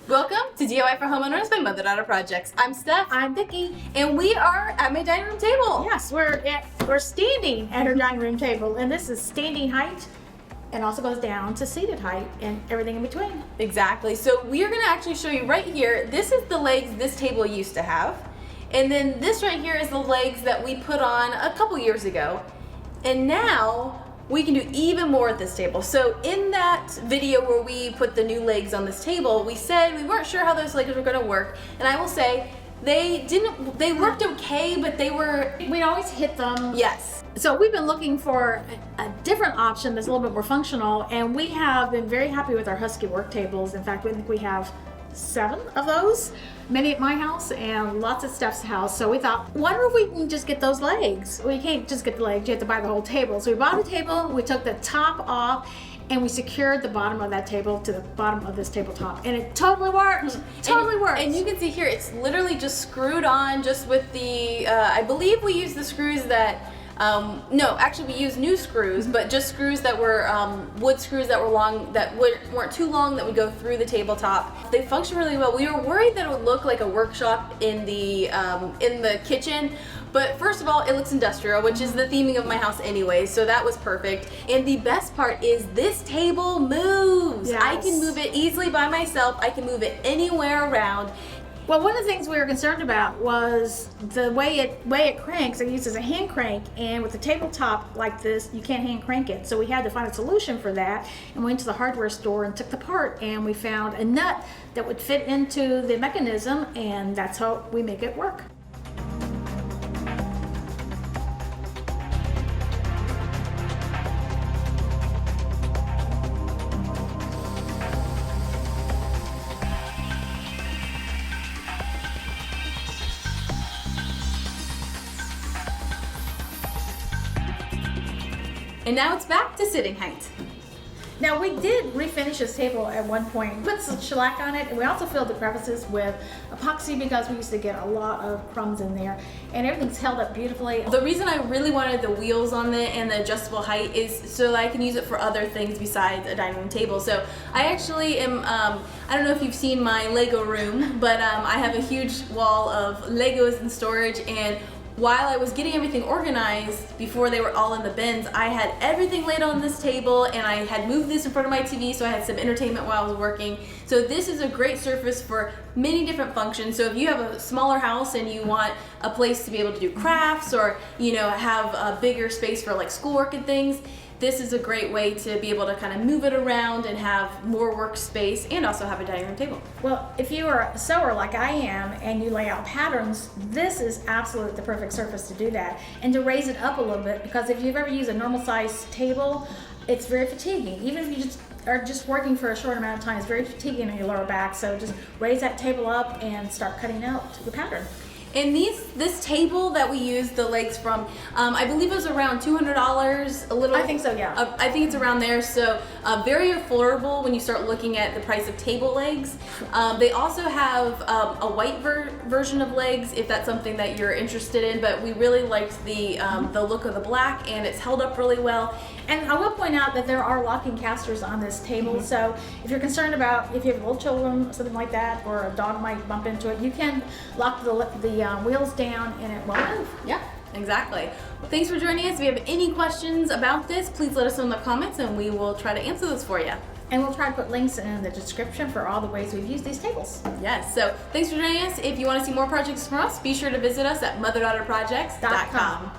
Welcome to DIY for Homeowners by Mother Daughter Projects. I'm Steph. I'm Vicki. And we are at my dining room table. Yes, we're standing at her dining room table, and this is standing height and also goes down to seated height and everything in between. Exactly. So we are going to actually show you right here. This is the legs this table used to have. And then this right here is the legs that we put on a couple years ago. And now we can do even more at this table. So in that video where we put the new legs on this table, we said we weren't sure how those legs were going to work. And I will say they worked okay, but we always hit them. Yes. So we've been looking for a different option that's a little bit more functional, and we have been very happy with our Husky work tables. In fact, I think we have 7 of those, many at my house and lots at Steph's house. So we thought, wonder if we can just get those legs. Well, you can't just get the legs, you have to buy the whole table. So we bought a table, we took the top off, and we secured the bottom of that table to the bottom of this tabletop, and it totally works. Totally works. And you can see here, it's literally just screwed on just with the, I believe we used the screws that, no, actually we used new screws, but just screws that were wood screws that were long, that weren't too long, that would go through the tabletop. They function really well. We were worried that it would look like a workshop in the kitchen. But first of all, it looks industrial, which is the theming of my house anyway, so that was perfect. And the best part is this table moves. Yes. I can move it easily by myself. I can move it anywhere around. Well, one of the things we were concerned about was the way it cranks. It uses a hand crank, and with the tabletop like this, you can't hand crank it. So we had to find a solution for that, and went to the hardware store and took the part, and we found a nut that would fit into the mechanism, and that's how we make it work. And now it's back to sitting height. Now, we did refinish this table at one point, put some shellac on it, and we also filled the crevices with epoxy because we used to get a lot of crumbs in there, and everything's held up beautifully. The reason I really wanted the wheels on it and the adjustable height is so that I can use it for other things besides a dining room table. So I actually am, I don't know if you've seen my Lego room, but I have a huge wall of Legos in storage, and while I was getting everything organized before they were all in the bins, I had everything laid on this table, and I had moved this in front of my TV so I had some entertainment while I was working. So this is a great surface for many different functions. So if you have a smaller house and you want a place to be able to do crafts, or have a bigger space for like schoolwork and things, this is a great way to be able to kind of move it around and have more workspace and also have a dining room table. Well, if you are a sewer like I am and you lay out patterns, this is absolutely the perfect surface to do that, and to raise it up a little bit, because if you've ever used a normal size table, it's very fatiguing. Even if you are just working for a short amount of time, it's very fatiguing on your lower back. So just raise that table up and start cutting out the pattern. And this table that we used the legs from, I believe it was around $200, a little. I think so, yeah. I think it's around there, so very affordable when you start looking at the price of table legs. They also have a white version of legs if that's something that you're interested in, but we really liked the look of the black, and it's held up really well. And I will point out that there are locking casters on this table, so if you're concerned about if you have little children, something like that, or a dog might bump into it, you can lock the wheels down and it won't move. Yeah, exactly. Well, thanks for joining us. If you have any questions about this, please let us know in the comments, and we will try to answer those for you. And we'll try to put links in the description for all the ways we've used these tables. Yes, so thanks for joining us. If you want to see more projects from us, be sure to visit us at motherdaughterprojects.com.